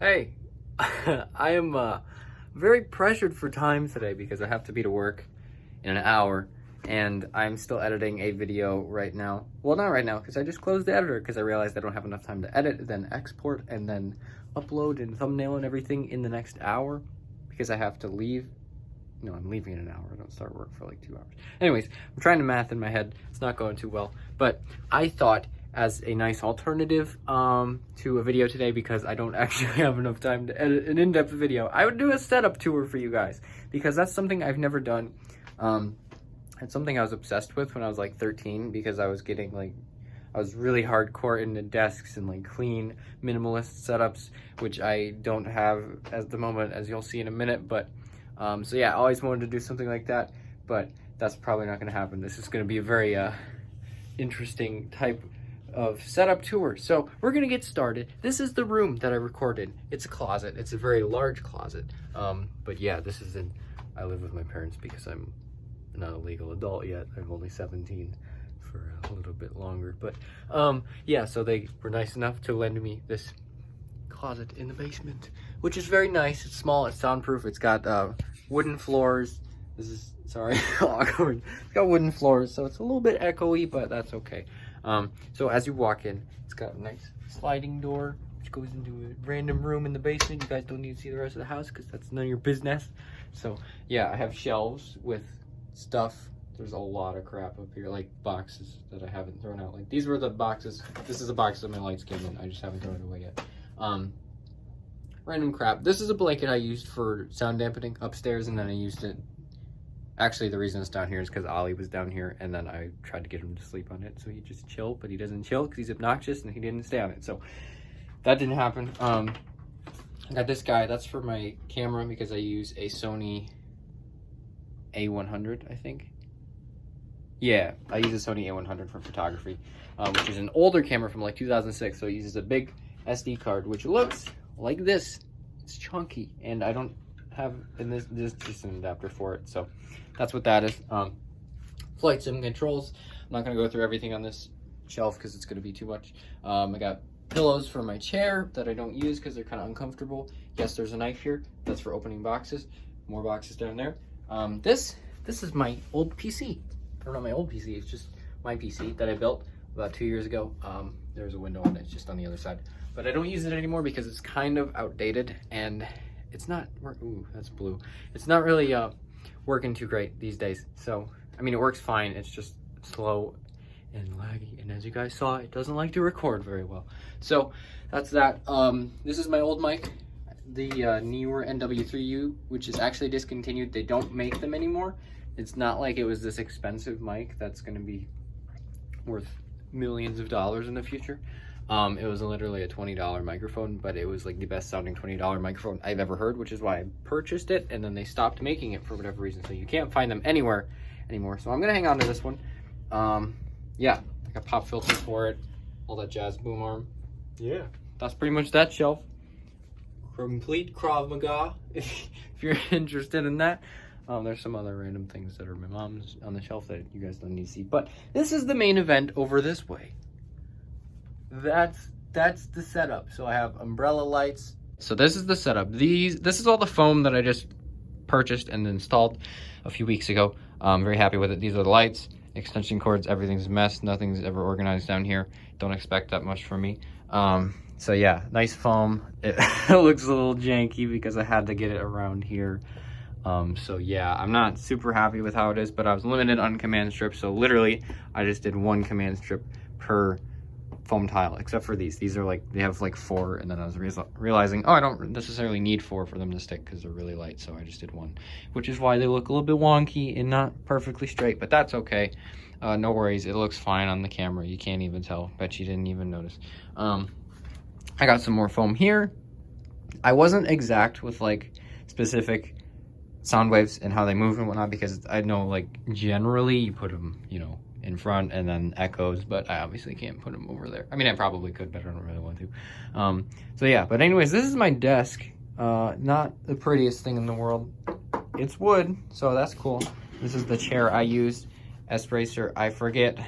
Hey, I am very pressured for time today because I have to be to work in an hour, and I'm still editing a video right now. Well, not right now, because I just closed the editor because I realized I don't have enough time to edit, then export, and then upload and thumbnail and everything in the next hour because I have to leave. No, I'm leaving in an hour. I don't start work for like 2 hours. Anyways, I'm trying to math in my head. It's not going too well, but I thought as a nice alternative to a video today, because I don't actually have enough time to edit an in-depth video, I would do a setup tour for you guys, because that's something I've never done. It's something I was obsessed with when I was like 13, because I was getting like, I was really hardcore into desks and like clean minimalist setups, which I don't have at the moment, as you'll see in a minute. But so yeah, I always wanted to do something like that, but that's probably not going to happen. This is going to be a very interesting type of setup tour. So we're gonna get started. This is the room that I recorded. It's a closet. It's a very large closet. But yeah, this is I live with my parents because I'm not a legal adult yet. I'm only 17 for a little bit longer. But yeah, so they were nice enough to lend me this closet in the basement, which is very nice. It's small, it's soundproof, it's got wooden floors. This is, sorry, awkward. It's got wooden floors, so it's a little bit echoey, but that's okay. So as you walk in, it's got a nice sliding door, which goes into a random room in the basement. You guys don't need to see the rest of the house because that's none of your business. So yeah, I have shelves with stuff. There's a lot of crap up here, like boxes that I haven't thrown out. Like these were the boxes. This is a box that my lights came in. I just haven't thrown it away yet. Random crap. This is a blanket I used for sound dampening upstairs, and then I used it. Actually, the reason it's down here is because Ollie was down here, and then I tried to get him to sleep on it, so he just chill, but he doesn't chill because he's obnoxious, and he didn't stay on it, so that didn't happen. I got this guy. That's for my camera because I use a Sony A100, I think. Yeah, I use a Sony A100 for photography, which is an older camera from like 2006, so it uses a big SD card, which looks like this. It's chunky, and I don't have, and this is just an adapter for it, so that's what that is. Flight sim controls. I'm not going to go through everything on this shelf because it's going to be too much. I got pillows for my chair that I don't use because they're kind of uncomfortable. Yes, there's a knife here. That's for opening boxes. More boxes down there. This is my old PC. Or not my old PC, it's just my PC that I built about 2 years ago. There's a window on it, it's just on the other side. But I don't use it anymore because it's kind of outdated, and it's not, ooh, that's blue. It's not really working too great these days. So, I mean, it works fine. It's just slow and laggy. And as you guys saw, it doesn't like to record very well. So that's that. This is my old mic, the newer NW3U, which is actually discontinued. They don't make them anymore. It's not like it was this expensive mic that's going to be worth millions of dollars in the future. It was literally a $20 microphone, but it was like the best sounding $20 microphone I've ever heard, which is why I purchased it, and then they stopped making it for whatever reason, so you can't find them anywhere anymore. So I'm gonna hang on to this one. Yeah, I got pop filter for it, all that jazz, boom arm. Yeah, that's pretty much that shelf. Complete Krav Maga, if you're interested in that. There's some other random things that are my mom's on the shelf that you guys don't need to see, but this is the main event over this way. That's the setup. So I have umbrella lights. So this is the setup. This is all the foam that I just purchased and installed a few weeks ago. I'm very happy with it. These are the lights, extension cords, everything's a mess. Nothing's ever organized down here. Don't expect that much from me. So yeah, nice foam. It looks a little janky because I had to get it around here. So yeah, I'm not super happy with how it is, but I was limited on command strips. So literally I just did one command strip per foam tile, except for these are like, they have like 4, and then I was realizing, oh, I don't necessarily need 4 for them to stick because they're really light, so I just did 1, which is why they look a little bit wonky and not perfectly straight, but that's okay. No worries, it looks fine on the camera. You can't even tell. Bet you didn't even notice. I got some more foam here. I wasn't exact with like specific sound waves and how they move and whatnot, because I know like generally you put them, you know, in front and then echoes, but I obviously can't put them over there. I mean, I probably could, but I don't really want to. So yeah, but anyways, this is my desk. Not the prettiest thing in the world. It's wood, so that's cool. This is the chair I used. S-Bracer, I forget.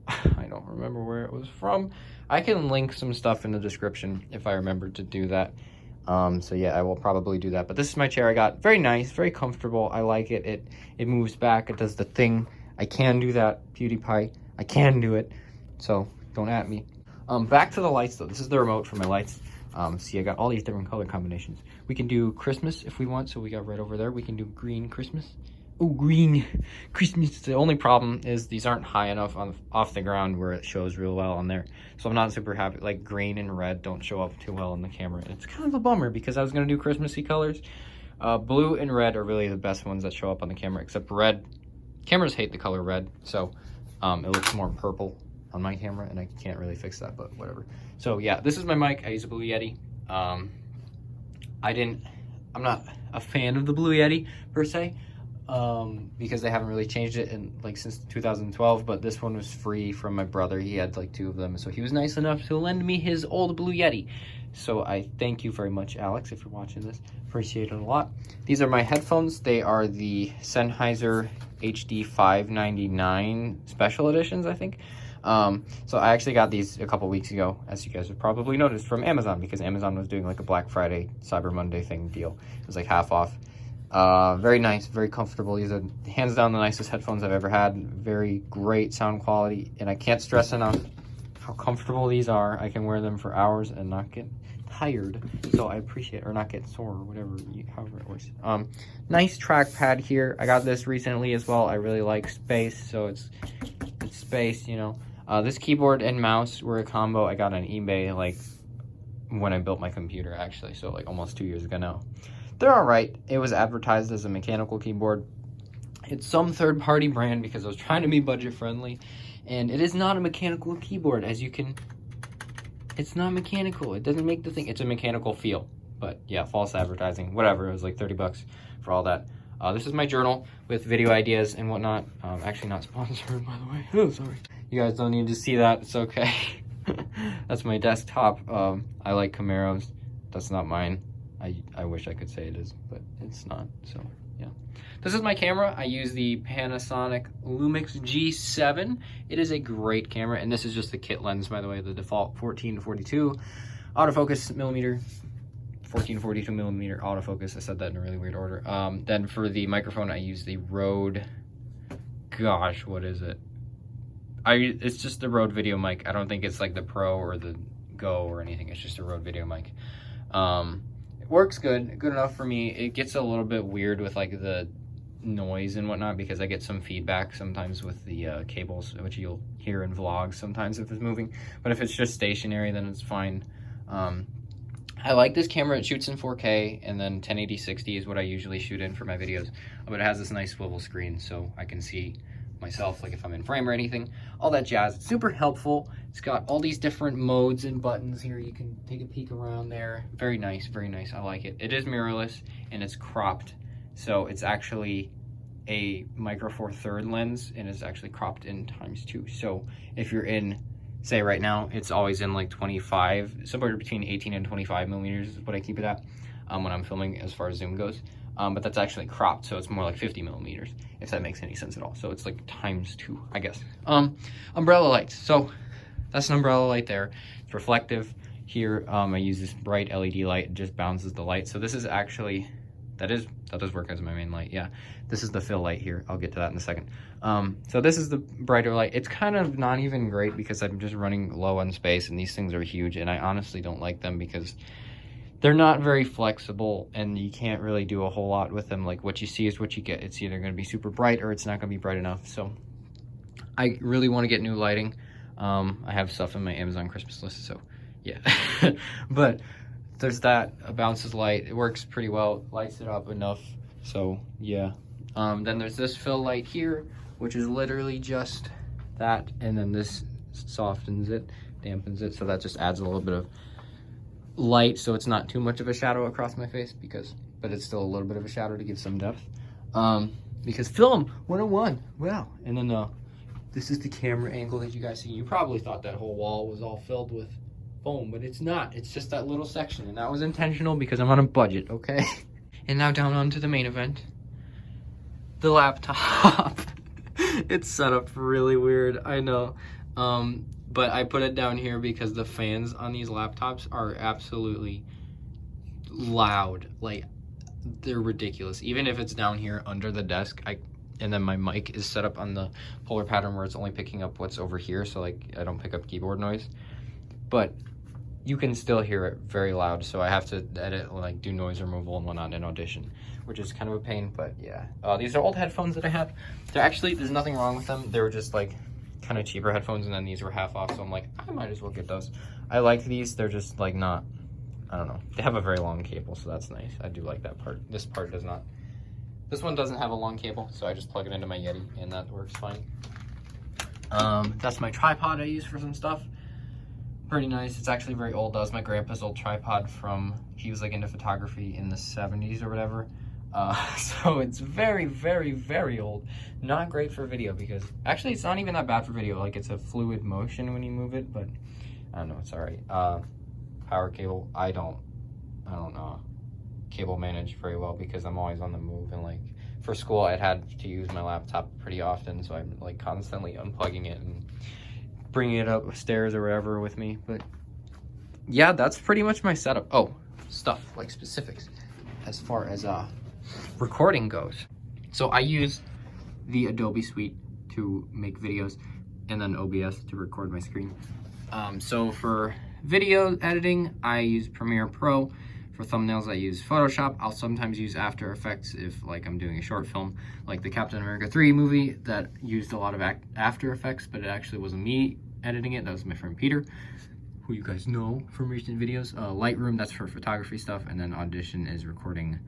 I don't remember where it was from. I can link some stuff in the description if I remember to do that. So yeah, I will probably do that. But this is my chair I got. Very nice, very comfortable. I like it. It moves back. It does the thing. I can do that, PewDiePie. I can do it. So don't at me. Back to the lights though. This is the remote for my lights. See, I got all these different color combinations. We can do Christmas if we want. So we got red over there. We can do green Christmas. Oh, green Christmas. The only problem is these aren't high enough off the ground where it shows real well on there. So I'm not super happy. Like green and red don't show up too well on the camera. And it's kind of a bummer because I was going to do Christmassy colors. Blue and red are really the best ones that show up on the camera, except red. Cameras hate the color red, so it looks more purple on my camera, and I can't really fix that, but whatever. So yeah, this is my mic. I use a Blue Yeti. I'm not a fan of the Blue Yeti per se, because they haven't really changed it in since 2012, but this one was free from my brother. He had like 2 of them, so he was nice enough to lend me his old Blue Yeti. So I thank you very much, Alex, if you're watching this. Appreciate it a lot. These are my headphones. They are the Sennheiser HD 599 special editions, I think. So I actually got these a couple weeks ago, as you guys have probably noticed, from Amazon, because Amazon was doing like a Black Friday, Cyber Monday thing deal. It was like half off. Very nice, very comfortable. These are hands down the nicest headphones I've ever had. Very great sound quality, and I can't stress enough how comfortable these are. I can wear them for hours and not get tired, so I appreciate it, or not get sore, or whatever, however it works. Nice trackpad here. I got this recently as well. I really like space, so it's space, you know. This keyboard and mouse were a combo I got on eBay, like when I built my computer, actually, so like almost 2 years ago now. They're all right. It was advertised as a mechanical keyboard. It's some third-party brand because I was trying to be budget friendly, and it is not a mechanical keyboard, as you can. It's not mechanical. It doesn't make the thing. It's a mechanical feel. But yeah, false advertising. Whatever. It was like 30 bucks for all that. This is my journal with video ideas and whatnot. Actually not sponsored, by the way. Oh, sorry. You guys don't need to see that. It's okay. That's my desktop. I like Camaros. That's not mine. I wish I could say it is, but it's not. So yeah. This is my camera. I use the Panasonic Lumix G7. It is a great camera, and this is just the kit lens, by the way, the default 14 to 42 autofocus millimeter, 14 to 42 millimeter autofocus. I said that in a really weird order. Then for the microphone, I use the Rode, gosh, what is it? It's just the Rode video mic. I don't think it's like the Pro or the Go or anything. It's just a Rode video mic. It works good enough for me. It gets a little bit weird with like the noise and whatnot because I get some feedback sometimes with the cables, which you'll hear in vlogs sometimes if it's moving, but if it's just stationary, then it's fine. I like this camera. It shoots in 4K, and then 1080/60 is what I usually shoot in for my videos, but it has this nice swivel screen so I can see myself, like if I'm in frame or anything, all that jazz. It's super helpful. It's got all these different modes and buttons here. You can take a peek around there. Very nice, very nice. I like it. It is mirrorless and it's cropped, so it's actually a micro four third lens, and it's actually cropped in ×2. So if you're in, say right now, it's always in like 25, somewhere between 18 and 25 millimeters is what I keep it at when I'm filming as far as zoom goes. But that's actually cropped, so it's more like 50 millimeters, if that makes any sense at all. So it's like ×2, I guess. Umbrella lights. So that's an umbrella light there. It's reflective. Here, I use this bright LED light. It just bounces the light. So this is actually, that does work as my main light, yeah. This is the fill light here. I'll get to that in a second. So this is the brighter light. It's kind of not even great because I'm just running low on space, and these things are huge, and I honestly don't like them because they're not very flexible, and you can't really do a whole lot with them. Like, what you see is what you get. It's either going to be super bright or it's not going to be bright enough. So I really want to get new lighting. I have stuff in my Amazon Christmas list, so yeah. But there's that. It bounces light. It works pretty well. Lights it up enough. So yeah. Then there's this fill light here, which is literally just that, and then this softens it, dampens it, so that just adds a little bit of light, so it's not too much of a shadow across my face, but it's still a little bit of a shadow to give some depth. Because film 101, wow. And then this is the camera angle that you guys see. You probably thought that whole wall was all filled with foam, but it's not. It's just that little section, and that was intentional because I'm on a budget, okay? And now down onto the main event, the laptop. It's set up really weird, I know. But I put it down here because the fans on these laptops are absolutely loud. Like, they're ridiculous. Even if it's down here under the desk, and then my mic is set up on the polar pattern where it's only picking up what's over here, so like I don't pick up keyboard noise. But you can still hear it very loud, so I have to edit, like do noise removal and whatnot in Audition, which is kind of a pain, but yeah. These are old headphones that I have. They're actually, there's nothing wrong with them. They were just like kind of cheaper headphones, and then these were half off, so I'm like, I might as well get those. I like these. They're just like not, I don't know. They have a very long cable, so that's nice. I do like that part. This part does not. This one doesn't have a long cable, so I just plug it into my Yeti, and that works fine. That's my tripod I use for some stuff. Pretty nice. It's actually very old. That was my grandpa's old tripod from, he was like into photography in the 70s or whatever. So it's very, very, very old. Not great for video because, actually it's not even that bad for video. Like, it's a fluid motion when you move it, but I don't know, it's all right. Power cable, I don't cable manage very well because I'm always on the move, and like for school I'd had to use my laptop pretty often, so I'm like constantly unplugging it and bringing it upstairs or wherever with me. But yeah, that's pretty much my setup. Oh, stuff like specifics as far as recording goes. So I use the Adobe Suite to make videos, and then OBS to record my screen. So for video editing, I use Premiere Pro. For thumbnails, I use Photoshop. I'll sometimes use After Effects if like I'm doing a short film, like the Captain America 3 movie that used a lot of After Effects, but it actually wasn't me editing it. That was my friend Peter, who you guys know from recent videos. Lightroom, that's for photography stuff, and then Audition is recording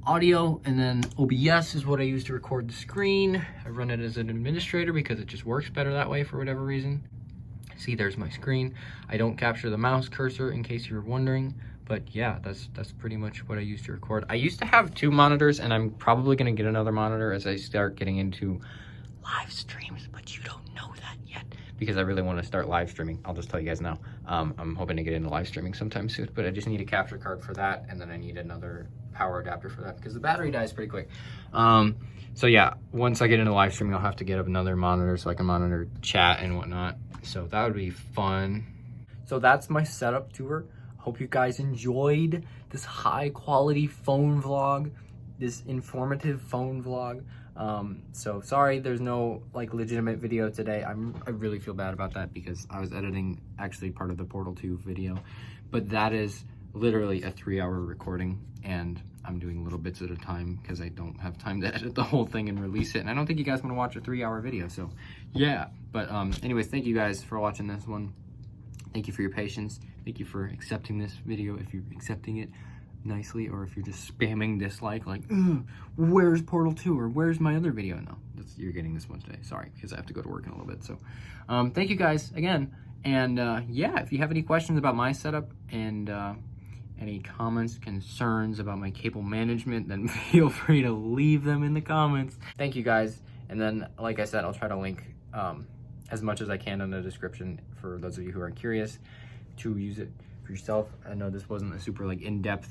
audio, and then OBS is what I use to record the screen. I run it as an administrator because it just works better that way for whatever reason. See, there's my screen. I don't capture the mouse cursor in case you're wondering. But yeah, that's pretty much what I used to record. I used to have 2 monitors, and I'm probably gonna get another monitor as I start getting into live streams, but you don't know that yet because I really want to start live streaming. I'll just tell you guys now. I'm hoping to get into live streaming sometime soon, but I just need a capture card for that, and then I need another power adapter for that because the battery dies pretty quick. So yeah, once I get into live streaming, I'll have to get another monitor so I can monitor chat and whatnot. So that would be fun. So that's my setup tour. Hope you guys enjoyed this high quality phone vlog, this informative phone vlog. So sorry there's no like legitimate video today. I really feel bad about that because I was editing actually part of the Portal 2 video, but that is literally a 3-hour recording, and I'm doing little bits at a time because I don't have time to edit the whole thing and release it, and I don't think you guys want to watch a 3-hour video. So yeah, but anyways, thank you guys for watching this one. Thank you for your patience. Thank you for accepting this video, if you're accepting it nicely, or if you're just spamming dislike, like, where's Portal 2, or where's my other video? No, you're getting this one today. Sorry, because I have to go to work in a little bit. So thank you guys again. And yeah, if you have any questions about my setup and any comments, concerns about my cable management, then feel free to leave them in the comments. Thank you guys. And then, like I said, I'll try to link as much as I can in the description for those of you who are curious to use it for yourself. I know this wasn't a super like in-depth,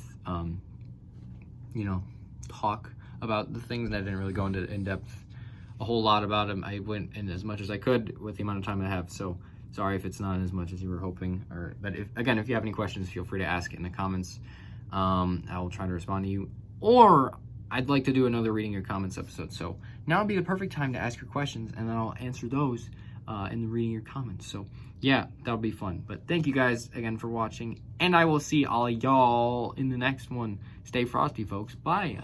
you know, talk about the things, and I didn't really go into in-depth a whole lot about them. I went in as much as I could with the amount of time I have. So sorry if it's not as much as you were hoping, but if you have any questions, feel free to ask it in the comments. I will try to respond to you, or I'd like to do another reading your comments episode. So now would be the perfect time to ask your questions, and then I'll answer those in the reading your comments. So yeah, that'll be fun. But thank you guys again for watching, and I will see all y'all in the next one. Stay frosty, folks. Bye.